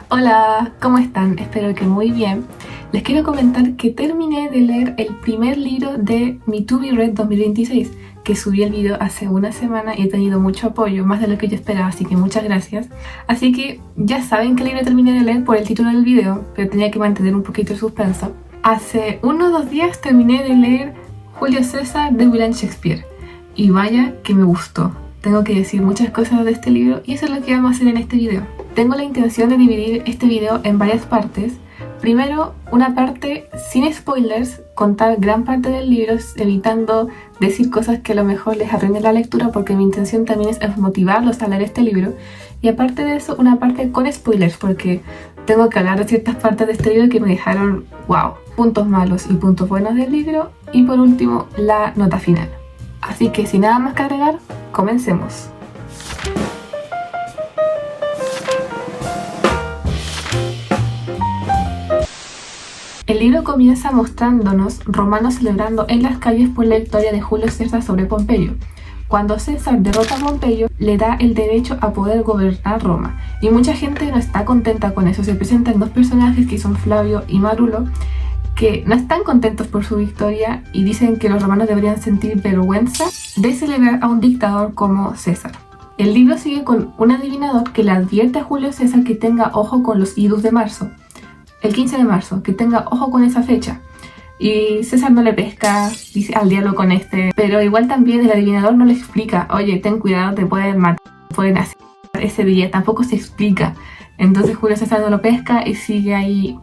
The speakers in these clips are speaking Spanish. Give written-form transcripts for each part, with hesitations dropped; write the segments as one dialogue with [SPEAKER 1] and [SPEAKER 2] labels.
[SPEAKER 1] Hola, ¿cómo están? Espero que muy bien. Les quiero comentar que terminé de leer el primer libro de mi To Be Read 2026, que subí el video hace una semana y he tenido mucho apoyo, más de lo que yo esperaba, así que muchas gracias. Así que ya saben qué libro terminé de leer por el título del video, pero tenía que mantener un poquito el suspenso. Hace 1 o 2 días terminé de leer Julio César de William Shakespeare y vaya que me gustó. Tengo que decir muchas cosas de este libro y eso es lo que vamos a hacer en este video. Tengo la intención de dividir este video en varias partes. Primero, una parte sin spoilers, contar gran parte del libro, evitando decir cosas que a lo mejor les aprenden la lectura, porque mi intención también es motivarlos a leer este libro. Y aparte de eso, una parte con spoilers, porque tengo que hablar de ciertas partes de este libro que me dejaron, wow, puntos malos y puntos buenos del libro. Y por último, la nota final. Así que sin nada más que agregar, comencemos. El libro comienza mostrándonos romanos celebrando en las calles por la victoria de Julio César sobre Pompeyo. Cuando César derrota a Pompeyo, le da el derecho a poder gobernar Roma. Y mucha gente no está contenta con eso. Se presentan dos personajes que son Flavio y Marulo, que no están contentos por su victoria y dicen que los romanos deberían sentir vergüenza de celebrar a un dictador como César. El libro sigue con un adivinador que le advierte a Julio César que tenga ojo con los idus de marzo, el 15 de marzo, que tenga ojo con esa fecha. Y César no le pesca, dice al diablo con este, pero igual también el adivinador no le explica, oye, ten cuidado, te pueden matar, pueden hacer ese día, tampoco se explica. Entonces Julio César no lo pesca y sigue ahí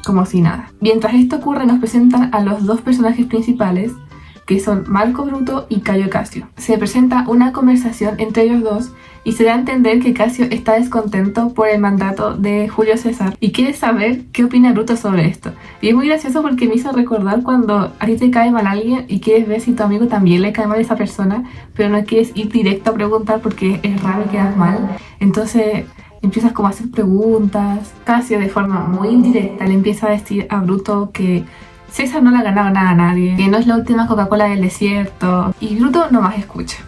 [SPEAKER 1] como si nada. Mientras esto ocurre, nos presentan a los dos personajes principales, que son Marco Bruto y Cayo Casio. Se presenta una conversación entre ellos dos y se da a entender que Casio está descontento por el mandato de Julio César y quiere saber qué opina Bruto sobre esto. Y es muy gracioso porque me hizo recordar cuando a ti te cae mal alguien y quieres ver si tu amigo también le cae mal a esa persona, pero no quieres ir directo a preguntar porque es raro que quedas mal. Entonces empiezas como a hacer preguntas. Casio, de forma muy indirecta, le empieza a decir a Bruto que César no le ha ganado nada a nadie, que no es la última Coca-Cola del desierto, y Bruto nomás escucha.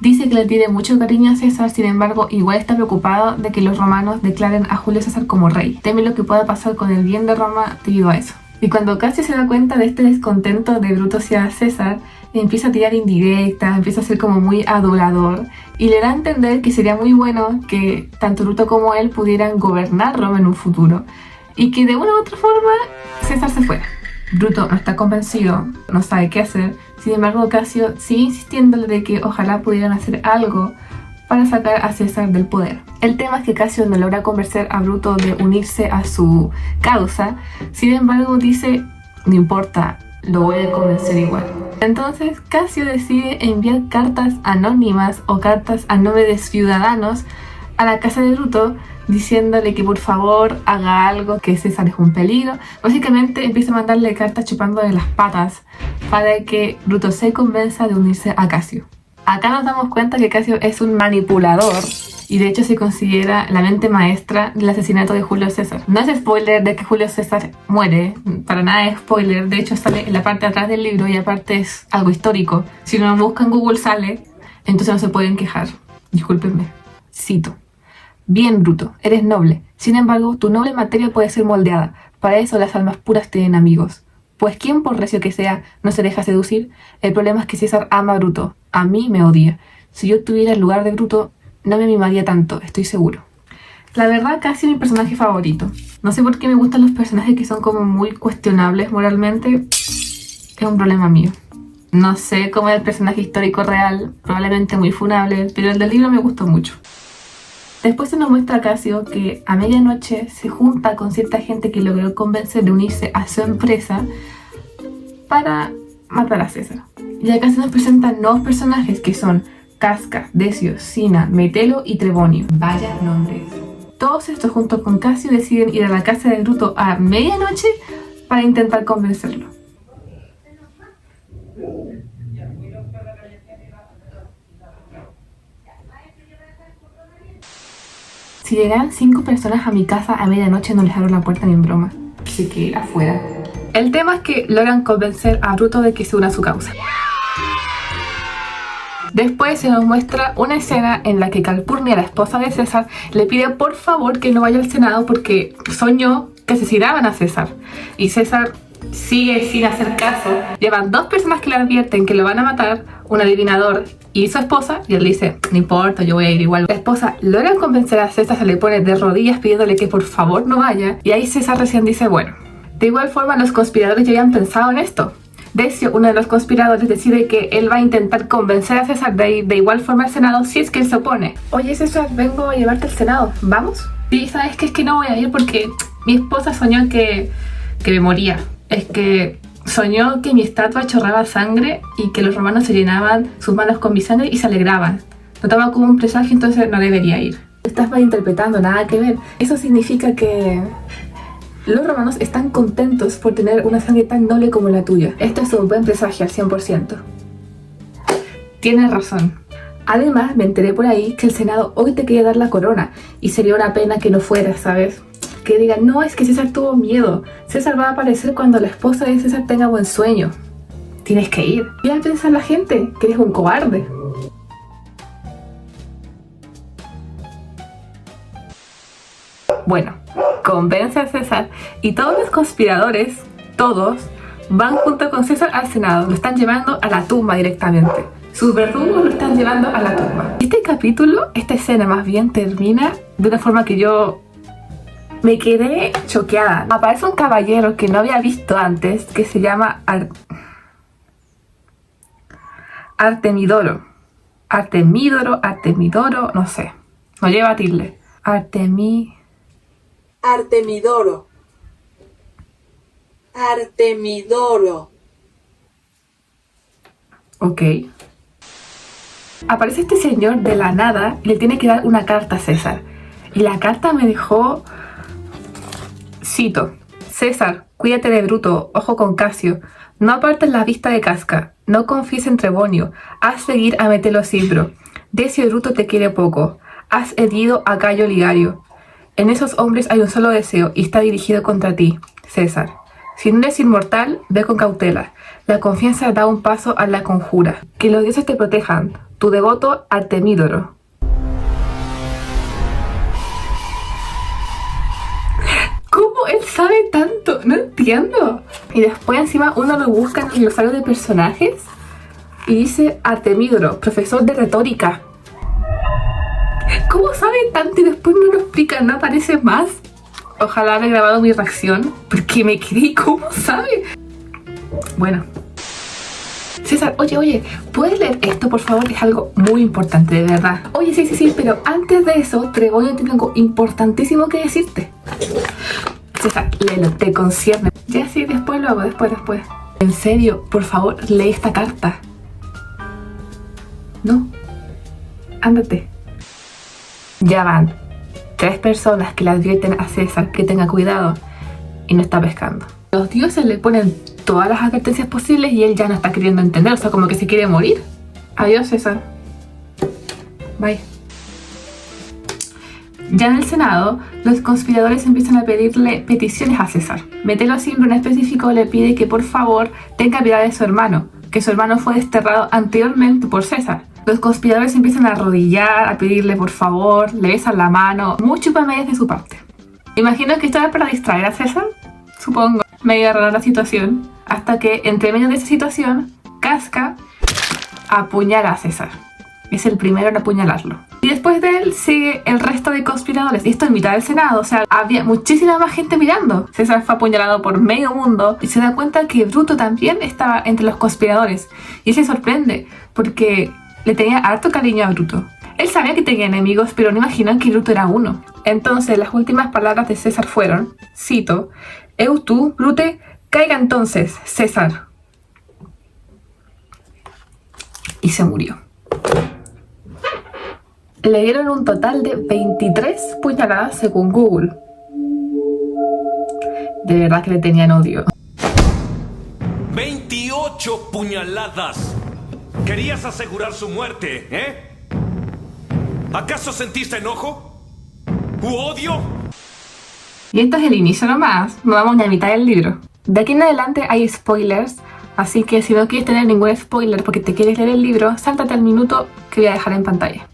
[SPEAKER 1] Dice que le tiene mucho cariño a César, sin embargo, igual está preocupado de que los romanos declaren a Julio César como rey. Teme lo que pueda pasar con el bien de Roma debido a eso. Y cuando Casio se da cuenta de este descontento de Bruto hacia César, empieza a tirar indirectas, empieza a ser como muy adulador y le da a entender que sería muy bueno que tanto Bruto como él pudieran gobernar Roma en un futuro y que de una u otra forma César se fuera. Bruto no está convencido, no sabe qué hacer, sin embargo Casio sigue insistiéndole de que ojalá pudieran hacer algo para sacar a César del poder. El tema es que Casio no logra convencer a Bruto de unirse a su causa, sin embargo dice, no importa, lo voy a convencer igual. Entonces Casio decide enviar cartas anónimas o cartas a nombre de ciudadanos a la casa de Bruto diciéndole que por favor haga algo, que César es un peligro. Básicamente empieza a mandarle cartas chupándole las patas para que Bruto se convenza de unirse a Casio. Acá nos damos cuenta que Casio es un manipulador y de hecho se considera la mente maestra del asesinato de Julio César. No es spoiler de que Julio César muere, para nada es spoiler, de hecho sale en la parte de atrás del libro y aparte es algo histórico. Si uno lo busca en Google sale, entonces no se pueden quejar. Discúlpenme. Cito. Bien, Bruto, eres noble. Sin embargo, tu noble materia puede ser moldeada. Para eso las almas puras tienen amigos. Pues ¿quién, por recio que sea, no se deja seducir? El problema es que César ama a Bruto. A mí me odia. Si yo tuviera el lugar de Bruto, no me mimaría tanto, estoy seguro. La verdad, Casio es mi personaje favorito. No sé por qué me gustan los personajes que son como muy cuestionables moralmente. Es un problema mío. No sé cómo es el personaje histórico real, probablemente muy funable, pero el del libro me gustó mucho. Después se nos muestra a Casio que a medianoche se junta con cierta gente que logró convencer de unirse a su empresa para matar a César. Y acá se nos presentan nuevos personajes que son Casca, Decio, Sina, Metelo y Trebonio. Vaya nombres. Todos estos junto con Casio deciden ir a la casa de Bruto a medianoche para intentar convencerlo. Si llegaran 5 personas a mi casa a medianoche no les abro la puerta ni en broma. Así que afuera. El tema es que logran convencer a Bruto de que se una a su causa. Después se nos muestra una escena en la que Calpurnia, la esposa de César, le pide por favor que no vaya al Senado porque soñó que asesinaban a César. Y César sigue sin hacer caso. Llevan 2 personas que le advierten que lo van a matar, un adivinador y su esposa, y él dice, no importa, yo voy a ir igual. La esposa logra convencer a César, se le pone de rodillas pidiéndole que por favor no vaya, y ahí César recién dice, bueno. De igual forma los conspiradores ya habían pensado en esto. Decio, uno de los conspiradores, decide que él va a intentar convencer a César de ir de igual forma al Senado si es que él se opone. Oye César, vengo a llevarte al Senado, ¿vamos? Sí, sabes que es que no voy a ir porque mi esposa soñó que me moría. Es que soñó que mi estatua chorraba sangre y que los romanos se llenaban sus manos con mi sangre y se alegraban. Notaba como un presagio, entonces no debería ir. Estás malinterpretando, nada que ver. Eso significa que los romanos están contentos por tener una sangre tan noble como la tuya. Esto es un buen presagio al 100%. Tienes razón. Además, me enteré por ahí que el Senado hoy te quería dar la corona y sería una pena que no fueras, ¿sabes? Que digan, no, es que César tuvo miedo. César va a aparecer cuando la esposa de César tenga buen sueño. Tienes que ir. ¿Qué va a pensar la gente? Que eres un cobarde. Bueno, convence a César y todos los conspiradores, todos, van junto con César al Senado. Lo están llevando a la tumba directamente. Sus verdugos lo están llevando a la tumba. Este capítulo, esta escena más bien, termina de una forma que yo me quedé choqueada. Aparece un caballero que no había visto antes, que se llama Artemidoro, no sé. No lleva tilde.
[SPEAKER 2] Artemidoro.
[SPEAKER 1] Ok. Aparece este señor de la nada y le tiene que dar una carta a César. Y la carta me dejó... Cito: César, cuídate de Bruto, ojo con Casio. No apartes la vista de Casca. No confíes en Trebonio. Haz seguir a Metelo Cimbro. Decio y Bruto te quiere poco. Has herido a Cayo Ligario. En esos hombres hay un solo deseo y está dirigido contra ti, César. Si no eres inmortal, ve con cautela. La confianza da un paso a la conjura. Que los dioses te protejan. Tu devoto Artemidoro. ¿Cómo él sabe tanto? No entiendo. Y después encima uno lo busca en el glosario de personajes y dice Artemidoro, profesor de retórica. ¿Cómo sabe tanto y después no lo explica? ¿No aparece más? Ojalá haya grabado mi reacción porque me quedé. ¿Cómo sabe? Bueno. César, oye, ¿puedes leer esto, por favor? Es algo muy importante, de verdad. Oye, sí, pero antes de eso, Trebonio tiene algo importantísimo que decirte. César, léelo, te concierne. Ya sí, después lo hago, después. En serio, por favor, lee esta carta. No. Ándate. Ya van 3 personas que le advierten a César que tenga cuidado y no está pescando. Los dioses le ponen todas las advertencias posibles y él ya no está queriendo entender, o sea, como que se quiere morir. Adiós, César. Bye. Ya en el Senado, los conspiradores empiezan a pedirle peticiones a César. Metelo Cimbro en específico le pide que por favor tenga piedad de su hermano, que su hermano fue desterrado anteriormente por César. Los conspiradores empiezan a arrodillar, a pedirle por favor, le besan la mano, mucho pameles de su parte. Imagino que esto era para distraer a César, supongo. Medio rara la situación, hasta que entre medio de esa situación, Casca apuñala a César. Es el primero en apuñalarlo. Y después de él sigue el resto de conspiradores. Y esto en mitad del Senado, o sea, había muchísima más gente mirando. César fue apuñalado por medio mundo y se da cuenta que Bruto también estaba entre los conspiradores. Y se sorprende, porque le tenía harto cariño a Bruto. Él sabía que tenía enemigos, pero no imaginó que Bruto era uno. Entonces, las últimas palabras de César fueron, cito: «Eu, Brute, caiga entonces, César». Y se murió. Le dieron un total de 23 puñaladas según Google. De verdad que le tenían odio.
[SPEAKER 3] 28 puñaladas. Querías asegurar su muerte, ¿eh? ¿Acaso sentiste enojo? ¿U odio?
[SPEAKER 1] Y esto es el inicio nomás, no vamos ni a mitad del libro. De aquí en adelante hay spoilers Así que si no quieres tener ningún spoiler porque te quieres leer el libro, sáltate al minuto que voy a dejar en pantalla.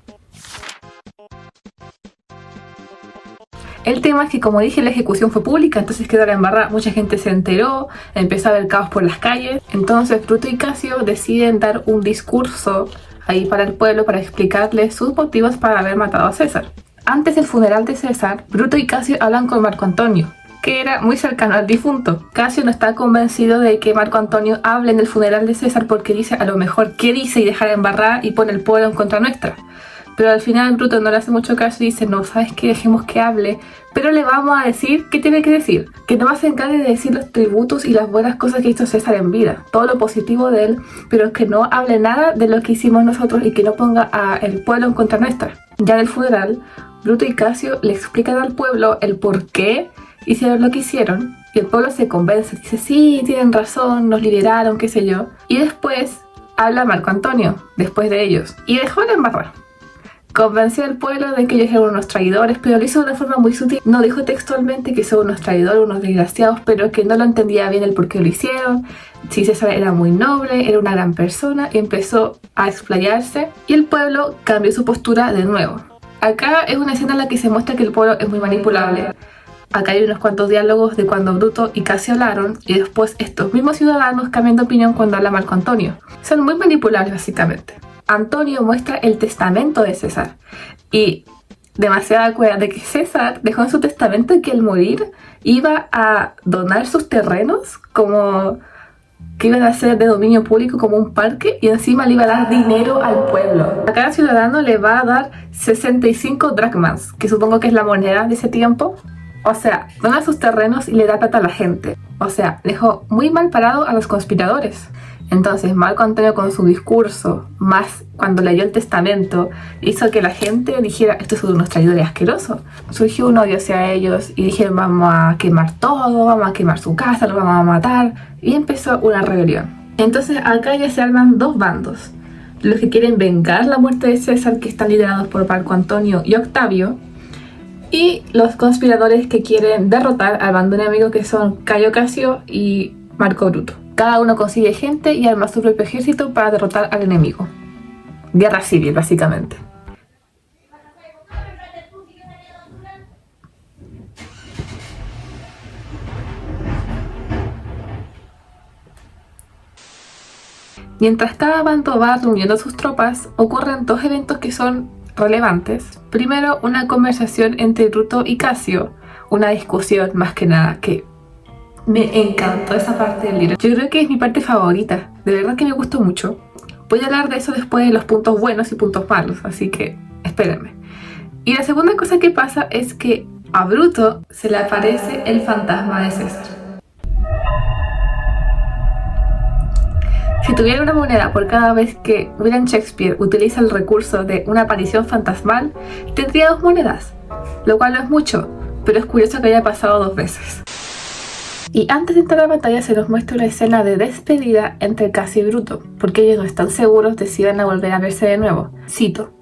[SPEAKER 1] El tema es que, como dije, la ejecución fue pública, entonces quedó la embarrada, mucha gente se enteró, empezó a haber caos por las calles. Entonces Bruto y Casio deciden dar un discurso ahí para el pueblo para explicarles sus motivos para haber matado a César. Antes del funeral de César, Bruto y Casio hablan con Marco Antonio, que era muy cercano al difunto. Casio no está convencido de que Marco Antonio hable en el funeral de César porque dice a lo mejor qué dice y dejar embarrada y pone el pueblo en contra nuestra. Pero al final Bruto no le hace mucho caso y dice, no, ¿sabes qué? Dejemos que hable, pero le vamos a decir qué tiene que decir. Que nomás se encargue de decir los tributos y las buenas cosas que hizo César en vida, todo lo positivo de él, pero que no hable nada de lo que hicimos nosotros y que no ponga al pueblo en contra nuestra. Ya en el funeral, Bruto y Casio le explican al pueblo el por qué hicieron lo que hicieron, y el pueblo se convence, dice, sí, tienen razón, nos liberaron, qué sé yo. Y después habla Marco Antonio, después de ellos, y dejó de embarrar. Convenció al pueblo de que ellos eran unos traidores, pero lo hizo de una forma muy sutil. No dijo textualmente que son unos traidores, unos desgraciados, pero que no lo entendía bien el por qué lo hicieron. Si César era muy noble, era una gran persona, y empezó a explayarse, y el pueblo cambió su postura de nuevo. Acá es una escena en la que se muestra que el pueblo es muy manipulable. Acá hay unos cuantos diálogos de cuando Bruto y Casio hablaron, y después estos mismos ciudadanos cambian de opinión cuando habla Marco Antonio. Son muy manipulables básicamente. Antonio muestra el testamento de César y demasiada cuenta de que César dejó en su testamento que al morir iba a donar sus terrenos como que iban a ser de dominio público como un parque y encima le iba a dar dinero al pueblo. A cada ciudadano le va a dar 65 dracmas, que supongo que es la moneda de ese tiempo. O sea, dona sus terrenos y le da plata a la gente. O sea, dejó muy mal parado a los conspiradores. Entonces Marco Antonio con su discurso, más cuando leyó el testamento, hizo que la gente dijera, estos son unos traidores asquerosos. Surgió un odio hacia ellos y dijeron, vamos a quemar todo, vamos a quemar su casa, los vamos a matar. Y empezó una rebelión. Entonces acá ya se arman dos bandos. Los que quieren vengar la muerte de César, que están liderados por Marco Antonio y Octavio, y los conspiradores que quieren derrotar al bando enemigo, que son Cayo Casio y Marco Bruto. Cada uno consigue gente y arma su propio ejército para derrotar al enemigo. Guerra civil, básicamente. Mientras cada bando va reuniendo sus tropas, ocurren dos eventos que son relevantes. Primero, una conversación entre Bruto y Casio, una discusión más que nada que me encantó esa parte del libro. Yo creo que es mi parte favorita, de verdad que me gustó mucho. Voy a hablar de eso después de los puntos buenos y puntos malos, así que espérenme. Y la segunda cosa que pasa es que a Bruto se le aparece el fantasma de César. Si tuviera una moneda por cada vez que William Shakespeare utiliza el recurso de una aparición fantasmal, tendría 2 monedas, lo cual no es mucho, pero es curioso que haya pasado 2 veces. Y antes de entrar a la batalla se nos muestra una escena de despedida entre Casio y Bruto, porque ellos no están seguros de si van a volver a verse de nuevo. Cito: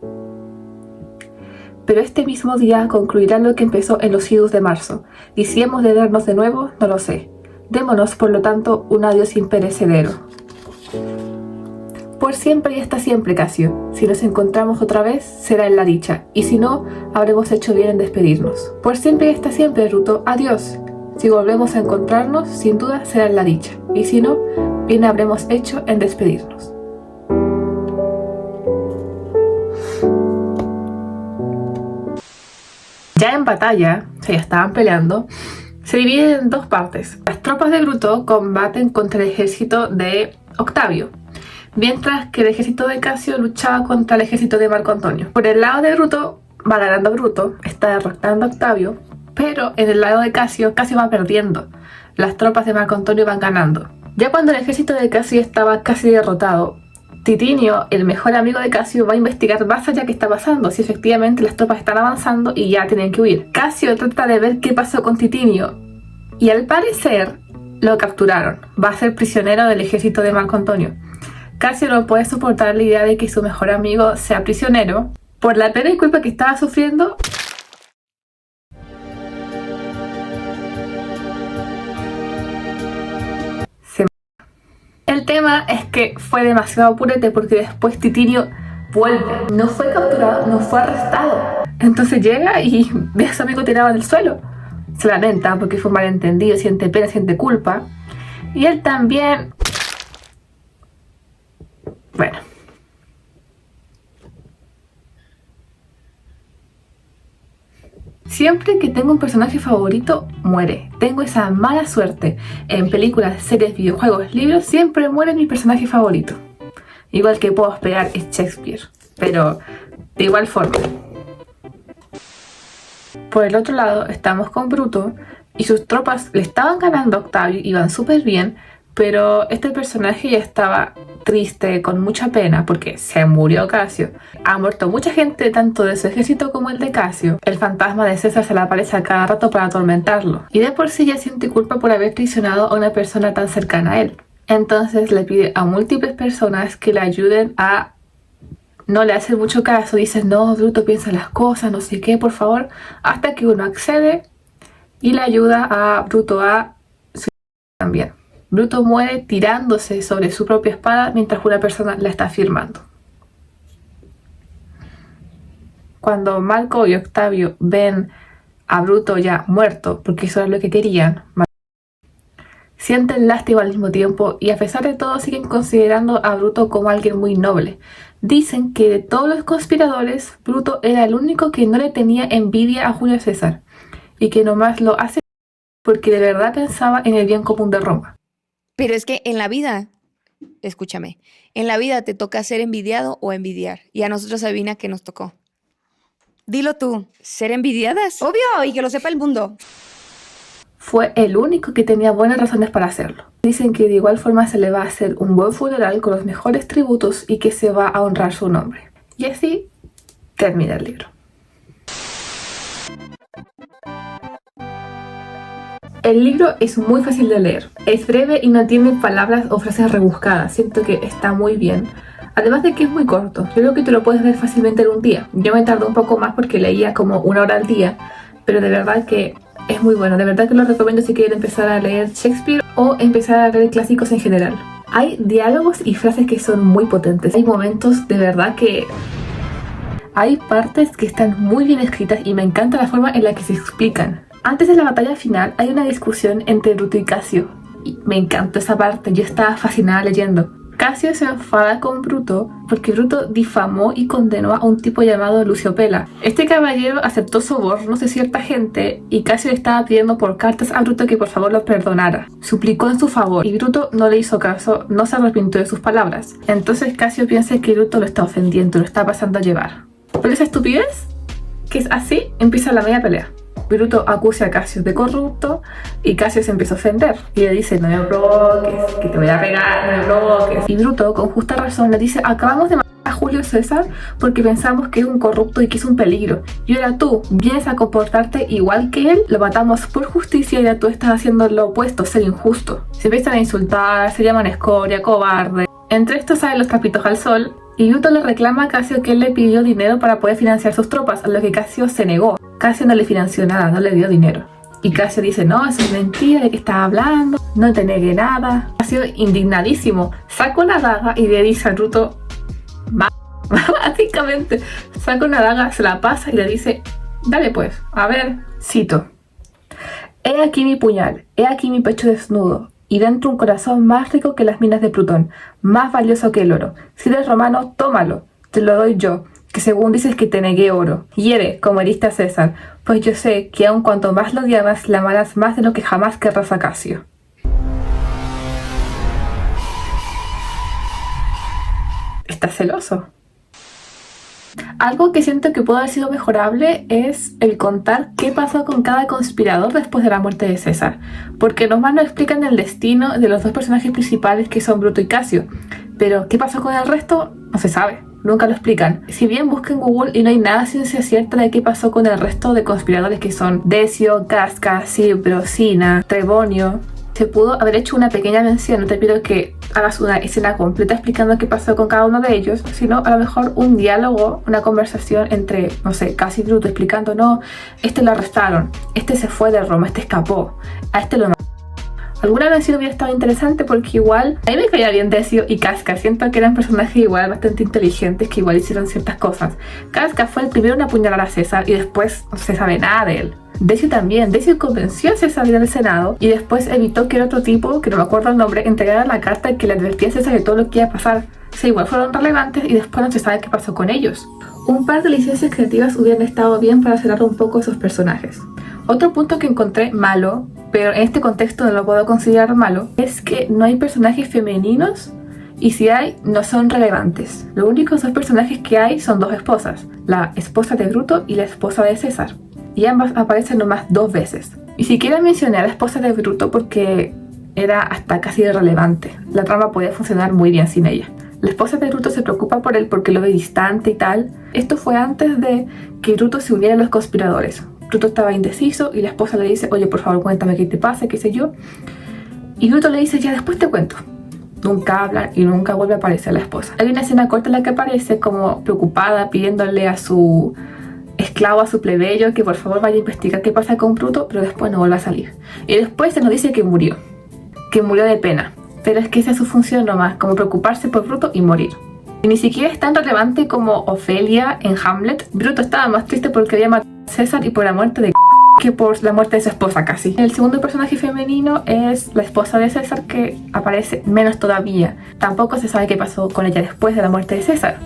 [SPEAKER 1] pero este mismo día concluirá lo que empezó en los idus de marzo, y si hemos de vernos de nuevo, no lo sé. Démonos, por lo tanto, un adiós imperecedero. Por siempre y hasta siempre, Casio. Si nos encontramos otra vez, será en la dicha, y si no, habremos hecho bien en despedirnos. Por siempre y hasta siempre, Bruto, adiós. Si volvemos a encontrarnos, sin duda será en la dicha, y si no, bien habremos hecho en despedirnos. Ya en batalla, o sea, ya estaban peleando, se dividen en 2 partes. Las tropas de Bruto combaten contra el ejército de Octavio, mientras que el ejército de Casio luchaba contra el ejército de Marco Antonio. Por el lado de Bruto, va ganando Bruto, está derrotando a Octavio, pero en el lado de Casio, Casio va perdiendo. Las tropas de Marco Antonio van ganando. Ya cuando el ejército de Casio estaba casi derrotado, Titinio, el mejor amigo de Casio, va a investigar más allá qué está pasando, si efectivamente las tropas están avanzando y ya tienen que huir. Casio trata de ver qué pasó con Titinio y al parecer lo capturaron. Va a ser prisionero del ejército de Marco Antonio. Casio no puede soportar la idea de que su mejor amigo sea prisionero. Por la pena y culpa que estaba sufriendo, El tema es que fue demasiado purete porque después Titinio vuelve. No fue capturado, no fue arrestado. Entonces llega y ve a su amigo tirado en el suelo. Se lamenta porque fue un malentendido, siente pena, siente culpa. Y él también... Bueno. Siempre que tengo un personaje favorito, muere. Tengo esa mala suerte. En películas, series, videojuegos, libros, siempre muere mi personaje favorito. Igual que puedo esperar es Shakespeare, pero de igual forma. Por el otro lado, estamos con Bruto y sus tropas le estaban ganando a Octavio, iban súper bien, pero este personaje ya estaba triste, con mucha pena, porque se murió Casio. Ha muerto mucha gente, tanto de su ejército como el de Casio. El fantasma de César se le aparece a cada rato para atormentarlo. Y de por sí ya siente culpa por haber traicionado a una persona tan cercana a él. Entonces le pide a múltiples personas que le ayuden a... No le hacen mucho caso, dicen, no, Bruto, piensa las cosas, no sé qué, por favor. Hasta que uno accede y le ayuda a Bruto a suicidarse también. Bruto muere tirándose sobre su propia espada mientras una persona la está firmando. Cuando Marco y Octavio ven a Bruto ya muerto, porque eso era lo que querían, sienten lástima al mismo tiempo y a pesar de todo siguen considerando a Bruto como alguien muy noble. Dicen que de todos los conspiradores, Bruto era el único que no le tenía envidia a Julio César y que nomás lo hace porque de verdad pensaba en el bien común de Roma.
[SPEAKER 2] Pero es que en la vida, escúchame, en la vida te toca ser envidiado o envidiar. Y a nosotros adivina qué nos tocó. Dilo tú, ¿ser envidiadas? Obvio, y que lo sepa el mundo.
[SPEAKER 1] Fue el único que tenía buenas razones para hacerlo. Dicen que de igual forma se le va a hacer un buen funeral con los mejores tributos y que se va a honrar su nombre. Y así termina el libro. El libro es muy fácil de leer, es breve y no tiene palabras o frases rebuscadas, siento que está muy bien. Además de que es muy corto, yo creo que te lo puedes leer fácilmente en un día. Yo me tardé un poco más porque leía como 1 hora al día, pero de verdad que es muy bueno, de verdad que lo recomiendo si quieren empezar a leer Shakespeare o empezar a leer clásicos en general. Hay diálogos y frases que son muy potentes, hay momentos de verdad que... Hay partes que están muy bien escritas y me encanta la forma en la que se explican. Antes de la batalla final hay una discusión entre Bruto y Casio. Y me encantó esa parte, yo estaba fascinada leyendo. Casio se enfada con Bruto porque Bruto difamó y condenó a un tipo llamado Lucio Pela. Este caballero aceptó sobornos de cierta gente y Casio le estaba pidiendo por cartas a Bruto que por favor lo perdonara. Suplicó en su favor y Bruto no le hizo caso, no se arrepintió de sus palabras. Entonces Casio piensa que Bruto lo está ofendiendo, lo está pasando a llevar. Por esa estupidez, que es así, empieza la media pelea. Bruto acusa a Casio de corrupto y Casio se empieza a ofender y le dice, no me provoques, que te voy a pegar, no me provoques. Y Bruto con justa razón le dice, acabamos de matar a Julio César porque pensamos que es un corrupto y que es un peligro, y ahora tú vienes a comportarte igual que él, lo matamos por justicia y ahora tú estás haciendo lo opuesto, ser injusto. Se empiezan a insultar, se llaman escoria, cobarde. Entre estos salen los trapitos al sol y Bruto le reclama a Casio que él le pidió dinero para poder financiar sus tropas, a lo que Casio se negó. Casio no le financió nada, no le dio dinero. Y Casio dice, no, eso es mentira, ¿de qué estás hablando? No te negué nada. Casio, indignadísimo, saca una daga y le dice a Bruto, básicamente, saca una daga, se la pasa y le dice, dale pues, a ver, cito. He aquí mi puñal, he aquí mi pecho desnudo, y dentro un corazón más rico que las minas de Plutón, más valioso que el oro. Si eres romano, tómalo, te lo doy yo, que según dices que te negué oro. Hiere, como heriste a César, pues yo sé que aun cuanto más lo odiabas, la amarás más de lo que jamás querrás a Casio. ¿Estás celoso? Algo que siento que pudo haber sido mejorable es el contar qué pasó con cada conspirador después de la muerte de César, porque nomás nos explican el destino de los dos personajes principales que son Bruto y Casio, pero qué pasó con el resto no se sabe. Nunca lo explican. Si bien busqué en Google y no hay nada ciencia cierta de qué pasó con el resto de conspiradores que son Decio, Casca, Cipro, Sina, Trebonio, se pudo haber hecho una pequeña mención. No te pido que hagas una escena completa explicando qué pasó con cada uno de ellos, sino a lo mejor un diálogo, una conversación entre, no sé, Casio y Bruto explicando, no, este lo arrestaron, este se fue de Roma, este escapó, a este lo mataron. Alguna canción hubiera estado interesante porque igual a mí me caía bien Decio y Casca. Siento que eran personajes igual bastante inteligentes que igual hicieron ciertas cosas. Casca fue el primero en apuñalar a César y después no se sabe nada de él. Decio también. Decio convenció a César de ir al Senado y después evitó que el otro tipo, que no me acuerdo el nombre, entregara la carta que le advertía a César de todo lo que iba a pasar. O sea, igual fueron relevantes y después no se sabe qué pasó con ellos. Un par de licencias creativas hubieran estado bien para cerrar un poco esos personajes. Otro punto que encontré malo, pero en este contexto no lo puedo considerar malo, es que no hay personajes femeninos y si hay, no son relevantes. Los únicos dos personajes que hay son dos esposas, la esposa de Bruto y la esposa de César, y ambas aparecen nomás 2 veces. Ni siquiera mencioné a la esposa de Bruto porque era hasta casi irrelevante. La trama podía funcionar muy bien sin ella. La esposa de Bruto se preocupa por él porque lo ve distante y tal. Esto fue antes de que Bruto se uniera a los conspiradores. Bruto estaba indeciso y la esposa le dice, oye, por favor, cuéntame qué te pasa, qué sé yo. Y Bruto le dice, ya después te cuento. Nunca hablan y nunca vuelve a aparecer la esposa. Hay una escena corta en la que aparece como preocupada, pidiéndole a su esclavo, a su plebeyo, que por favor vaya a investigar qué pasa con Bruto, pero después no vuelve a salir. Y después se nos dice que murió de pena. Pero es que esa es su función nomás, como preocuparse por Bruto y morir. Y ni siquiera es tan relevante como Ofelia en Hamlet. Bruto estaba más triste porque había matado a César y por la muerte de que por la muerte de su esposa casi. El segundo personaje femenino es la esposa de César, que aparece menos todavía. Tampoco se sabe qué pasó con ella después de la muerte de César.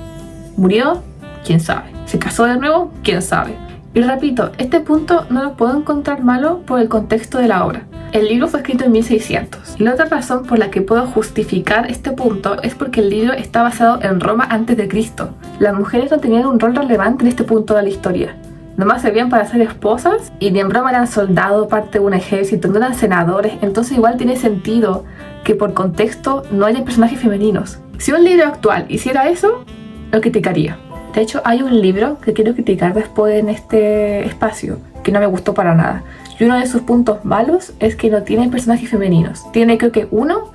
[SPEAKER 1] ¿Murió? ¿Quién sabe? ¿Se casó de nuevo? ¿Quién sabe? Y repito, este punto no lo puedo encontrar malo por el contexto de la obra. El libro fue escrito en 1600. Y la otra razón por la que puedo justificar este punto es porque el libro está basado en Roma antes de Cristo. Las mujeres no tenían un rol relevante en este punto de la historia. Nomás servían para ser esposas y ni en broma eran soldados, parte de un ejército, no eran senadores. Entonces igual tiene sentido que por contexto no haya personajes femeninos. Si un libro actual hiciera eso, lo criticaría. De hecho, hay un libro que quiero criticar después en este espacio, que no me gustó para nada. Y uno de sus puntos malos es que no tiene personajes femeninos. Tiene creo que uno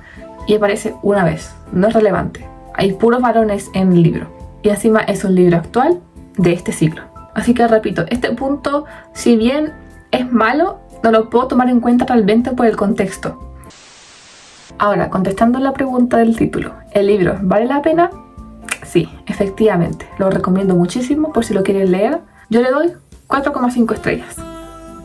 [SPEAKER 1] y aparece una vez. No es relevante. Hay puros varones en el libro. Y encima es un libro actual de este siglo. Así que repito, este punto, si bien es malo, no lo puedo tomar en cuenta realmente por el contexto. Ahora, contestando la pregunta del título, ¿el libro vale la pena? Sí, efectivamente. Lo recomiendo muchísimo por si lo quieren leer. Yo le doy 4,5 estrellas.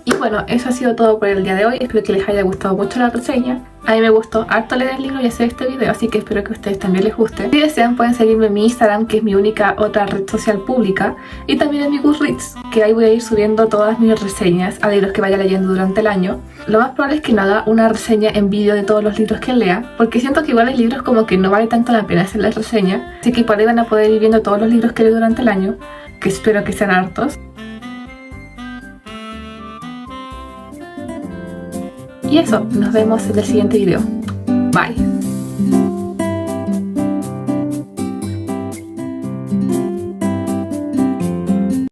[SPEAKER 1] Y bueno, eso ha sido todo por el día de hoy. Espero que les haya gustado mucho la reseña. A mí me gustó harto leer el libro y hacer este video, así que espero que a ustedes también les guste. Si desean pueden seguirme en mi Instagram, que es mi única otra red social pública, y también en mi Goodreads, que ahí voy a ir subiendo todas mis reseñas a libros que vaya leyendo durante el año. Lo más probable es que no haga una reseña en vídeo de todos los libros que lea, porque siento que igual hay libros como que no vale tanto la pena hacerles reseña, así que por ahí van a poder ir viendo todos los libros que leo durante el año, que espero que sean hartos. Y eso, nos vemos en el siguiente video. Bye.